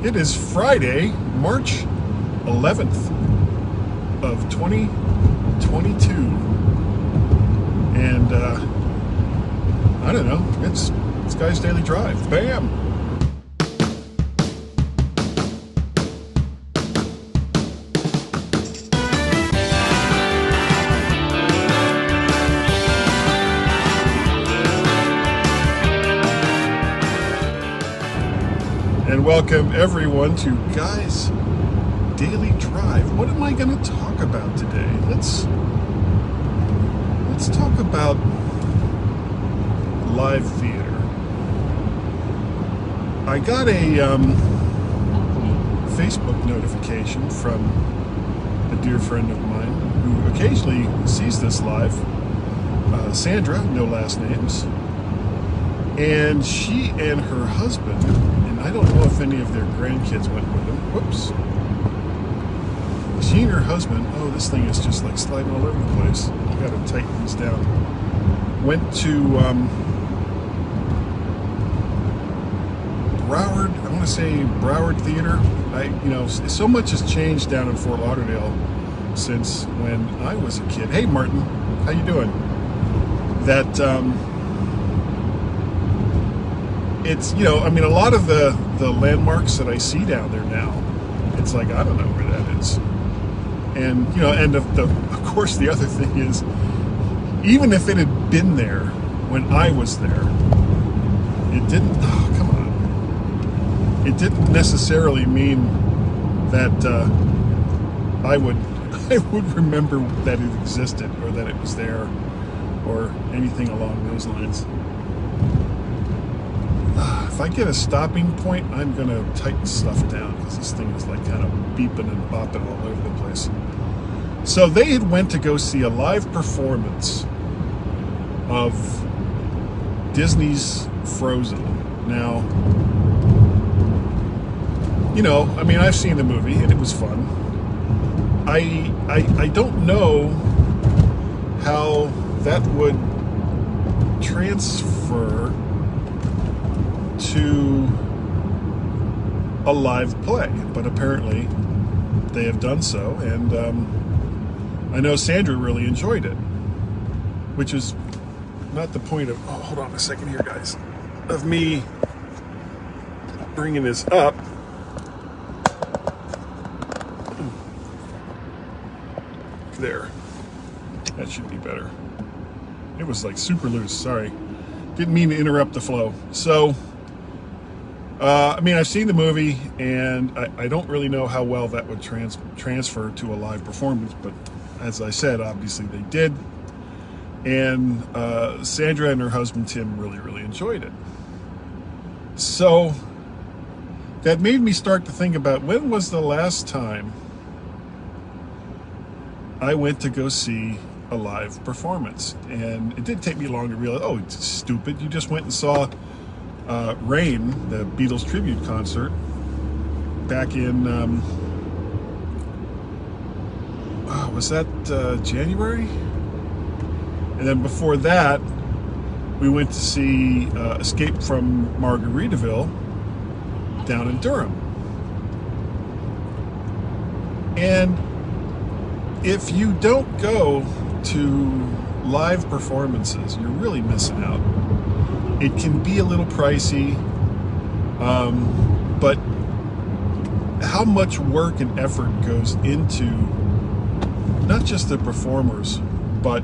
It is Friday, March 11th of 2022, and I don't know, it's Guy's Daily Drive. Bam! And welcome everyone to Guy's Daily Drive. What am I going to talk about today? Let's talk about live theater. I got a Facebook notification from a dear friend of mine who occasionally sees this live, Sandra, no last names, and she and her husband, and I don't know if any of their grandkids went with them. Whoops. She and her husband, oh, this thing is just like sliding all over the place. I gotta tighten these down. Went to Broward, I want to say Broward Theater. So much has changed down in Fort Lauderdale since when I was a kid. Hey, Martin, how you doing? That it's, a lot of the landmarks that I see down there now, it's like, I don't know where that is. And, and of course, the other thing is, even if it had been there when I was there, it didn't, oh, come on. It didn't necessarily mean that I would remember that it existed or that it was there or anything along those lines. If I get a stopping point, I'm going to tighten stuff down because this thing is like kind of beeping and bopping all over the place. So they had went to go see a live performance of Disney's Frozen. Now, I've seen the movie and it was fun. I don't know how that would transfer to a live play, but apparently they have done so, and I know Sandra really enjoyed it, which is not the point of, oh, hold on a second here, guys, of me bringing this up. There, that should be better. It was like super loose, sorry, didn't mean to interrupt the flow. So I've seen the movie, and I don't really know how well that would transfer to a live performance, but as I said, obviously they did. And Sandra and her husband, Tim, really, really enjoyed it. So that made me start to think about, when was the last time I went to go see a live performance? And it did take me long to realize, oh, it's stupid. You just went and saw Rain, the Beatles tribute concert, back in, was that January? And then before that, we went to see Escape from Margaritaville down in Durham. And if you don't go to live performances, you're really missing out. It can be a little pricey, but how much work and effort goes into not just the performers, but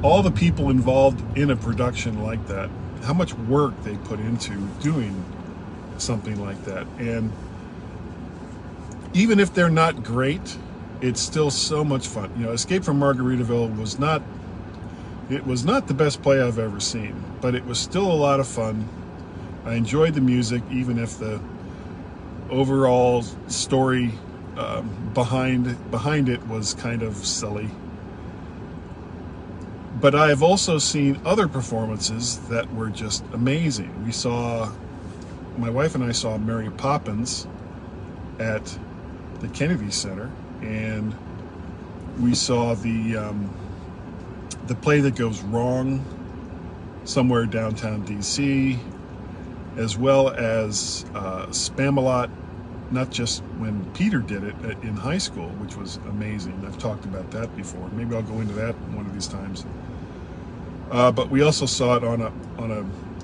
all the people involved in a production like that, how much work they put into doing something like that. And even if they're not great, it's still so much fun. Escape from Margaritaville was not the best play I've ever seen, but it was still a lot of fun. I enjoyed the music, even if the overall story behind it was kind of silly. But I've also seen other performances that were just amazing. My wife and I saw Mary Poppins at the Kennedy Center, and we saw the play that goes wrong somewhere downtown DC. as well as Spamalot, not just when Peter did it in high school, which was amazing. I've talked about that before. Maybe I'll go into that one of these times. But we also saw it on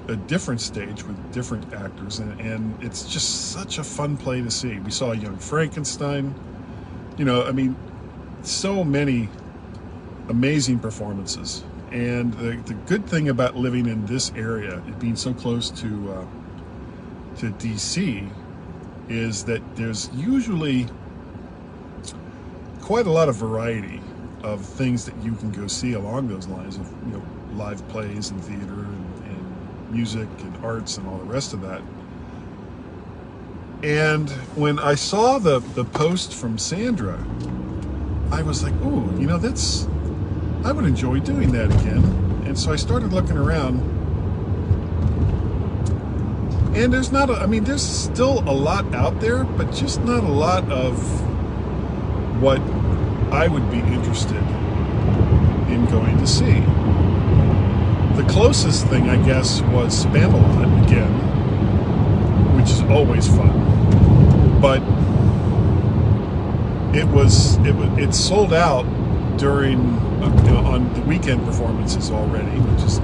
a different stage with different actors, and it's just such a fun play to see. We saw Young Frankenstein. You know, I mean, so many amazing performances. And the good thing about living in this area, it being so close to DC, is that there's usually quite a lot of variety of things that you can go see along those lines of, you know, live plays and theater and music and arts and all the rest of that. And when I saw the post from Sandra, I was like, ooh, you know, I would enjoy doing that again. And so I started looking around, and there's still a lot out there, but just not a lot of what I would be interested in going to see. The closest thing, I guess, was Spamalot again, which is always fun. But it sold out during on the weekend performances already, which is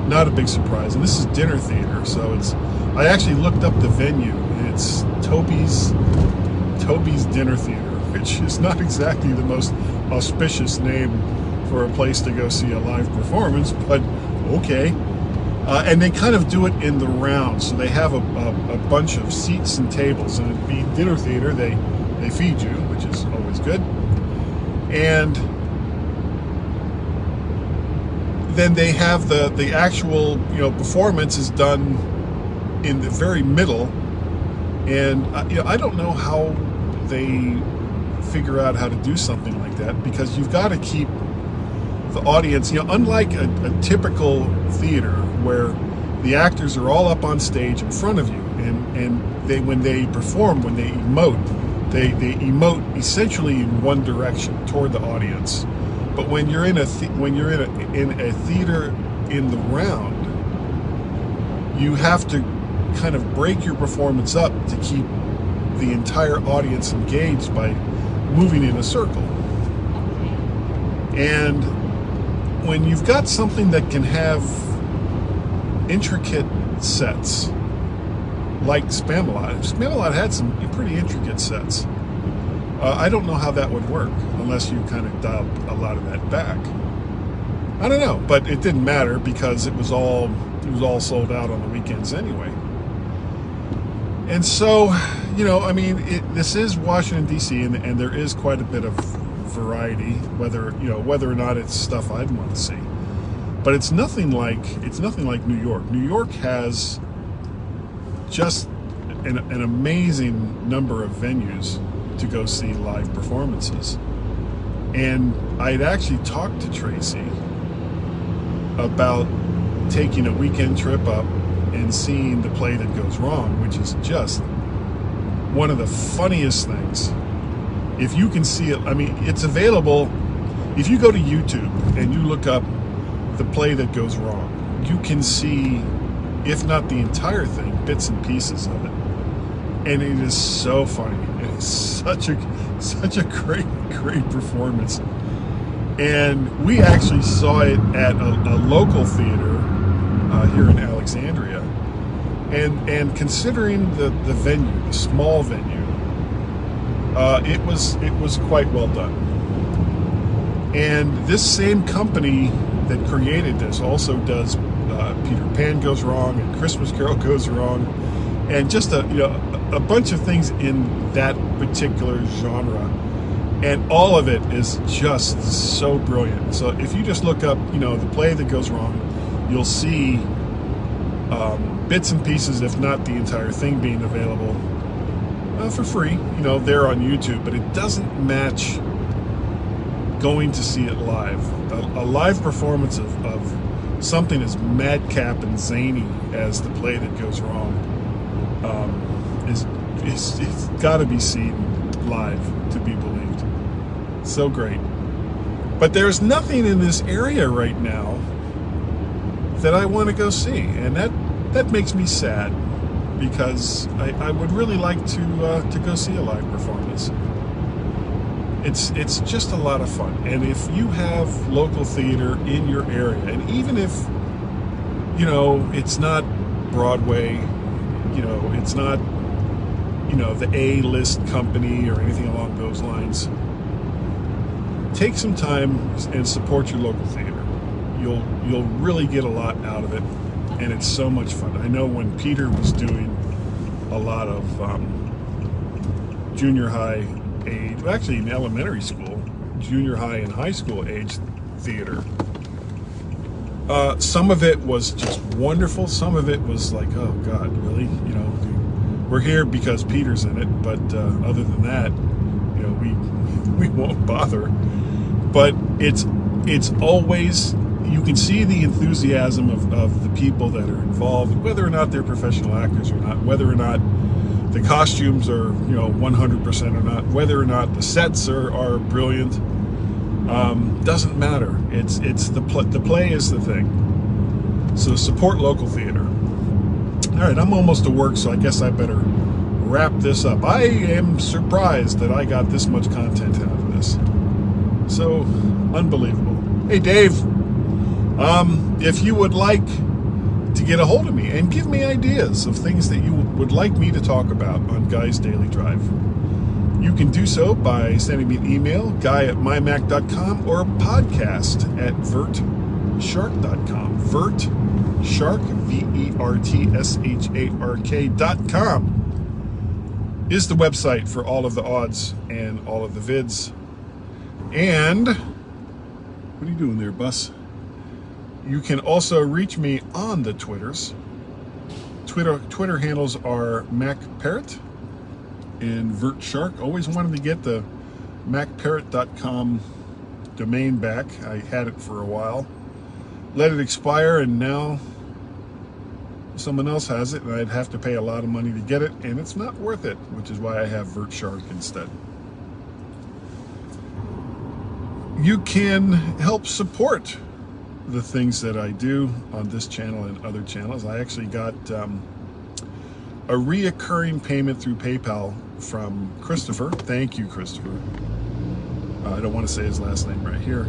not a big surprise. And this is dinner theater, so I actually looked up the venue, and it's Toby's Dinner Theater, which is not exactly the most auspicious name for a place to go see a live performance, but okay. And they kind of do it in the round, so they have a bunch of seats and tables, and being dinner theater, they feed you, which is always good. And then they have the actual, you know, performance is done in the very middle, and you know, I don't know how they figure out how to do something like that, because you've got to keep the audience, you know, unlike a typical theater where the actors are all up on stage in front of you, and when they perform, when they emote essentially in one direction toward the audience. But when you're in a theater in the round, you have to kind of break your performance up to keep the entire audience engaged by moving in a circle. And when you've got something that can have intricate sets, like Spamalot had some pretty intricate sets. I don't know how that would work unless you kind of dialed a lot of that back. I don't know, but it didn't matter because it was all sold out on the weekends anyway. And so, you know, I mean, this is Washington D.C. and there is quite a bit of variety, whether or not it's stuff I'd want to see. But it's nothing like New York. New York has just an amazing number of venues to go see live performances. And I'd actually talked to Tracy about taking a weekend trip up and seeing The Play That Goes Wrong, which is just one of the funniest things. If you can see it, I mean, it's available. If you go to YouTube and you look up The Play That Goes Wrong, you can see, if not the entire thing, bits and pieces of it. And it is so funny. It is such a great performance. And we actually saw it at a local theater here in Alexandria. And considering the venue, the small venue, it was quite well done. And this same company that created this also does Peter Pan Goes Wrong and Christmas Carol Goes Wrong, and just a bunch of things in that particular genre, and all of it is just so brilliant. So if you just look up, The Play That Goes Wrong, you'll see bits and pieces, if not the entire thing, being available for free, there on YouTube. But it doesn't match going to see it live. A live performance of something as madcap and zany as The Play That Goes Wrong it's got to be seen live to be believed. So great. But there's nothing in this area right now that I want to go see, and that makes me sad. because I would really like to go see a live performance. It's just a lot of fun. And if you have local theater in your area, and even if, you know, it's not Broadway, you know, it's not, you know, the A-list company or anything along those lines, take some time and support your local theater. You'll really get a lot out of it, and it's so much fun. I know when Peter was doing a lot of junior high age, well, actually in elementary school, junior high and high school age theater, some of it was just wonderful. Some of it was like, oh God, really? You know, we're here because Peter's in it, but other than that, you know, we won't bother. But it's always, you can see the enthusiasm of the people that are involved, whether or not they're professional actors or not, whether or not the costumes are, you know, 100% or not, whether or not the sets are brilliant. Doesn't matter. It's the play is the thing. So support local theater. All right, I'm almost to work, so I guess I better wrap this up. I am surprised that I got this much content out of this. So unbelievable. Hey Dave, if you would like to get a hold of me and give me ideas of things that you would like me to talk about on Guy's Daily Drive, you can do so by sending me an email, guy@mymac.com, or a podcast at vertshark.com. Vertshark, VERTSHARK.com is the website for all of the odds and all of the vids. And what are you doing there, bus? You can also reach me on the Twitters. Twitter handles are MacParrot and VertShark. Always wanted to get the MacParrot.com domain back. I had it for a while. Let it expire, and now someone else has it, and I'd have to pay a lot of money to get it, and it's not worth it, which is why I have VertShark instead. You can help support the things that I do on this channel and other channels. I actually got a reoccurring payment through PayPal from Christopher. Thank you, Christopher. I don't want to say his last name right here.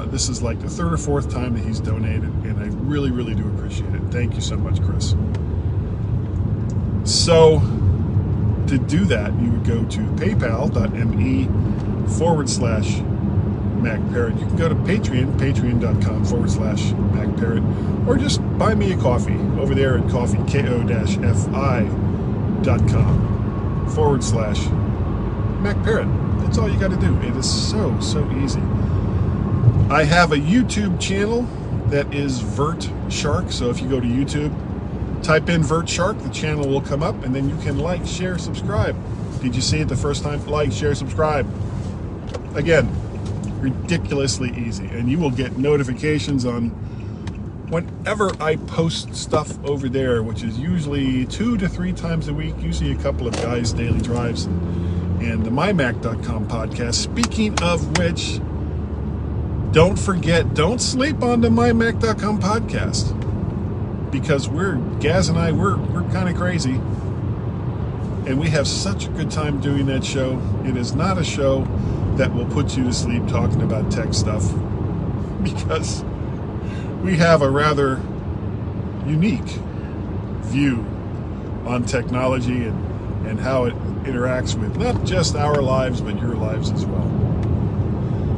This is like the third or fourth time that he's donated, and I really, really do appreciate it. Thank you so much, Chris. So to do that, you would go to paypal.me/MacParrot. You can go to Patreon, patreon.com/MacParrot, or just buy me a coffee over there at coffee, ko-fi.com/MacParrot. That's all you got to do. It is so easy. I have a YouTube channel that is VertShark. So if you go to YouTube, type in VertShark, the channel will come up, and then you can like, share, subscribe. Did you see it the first time? Like, share, subscribe. Again, ridiculously easy, and you will get notifications on whenever I post stuff over there, which is usually 2 to 3 times a week, usually a couple of Guys' Daily Drives and the mymac.com podcast. Speaking of which, don't forget, don't sleep on the mymac.com podcast, because Gaz and I, we're kind of crazy, and we have such a good time doing that show. It is not a show that will put you to sleep talking about tech stuff, because we have a rather unique view on technology and how it interacts with not just our lives, but your lives as well.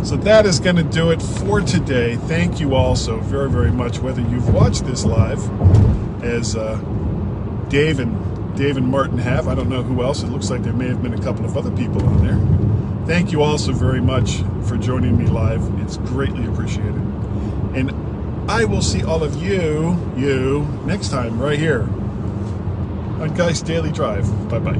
So that is going to do it for today. Thank you all so very, very much, whether you've watched this live, as Dave and Martin have. I don't know who else. It looks like there may have been a couple of other people on there. Thank you all so very much for joining me live. It's greatly appreciated. And I will see all of you next time right here on Guy's Daily Drive. Bye-bye.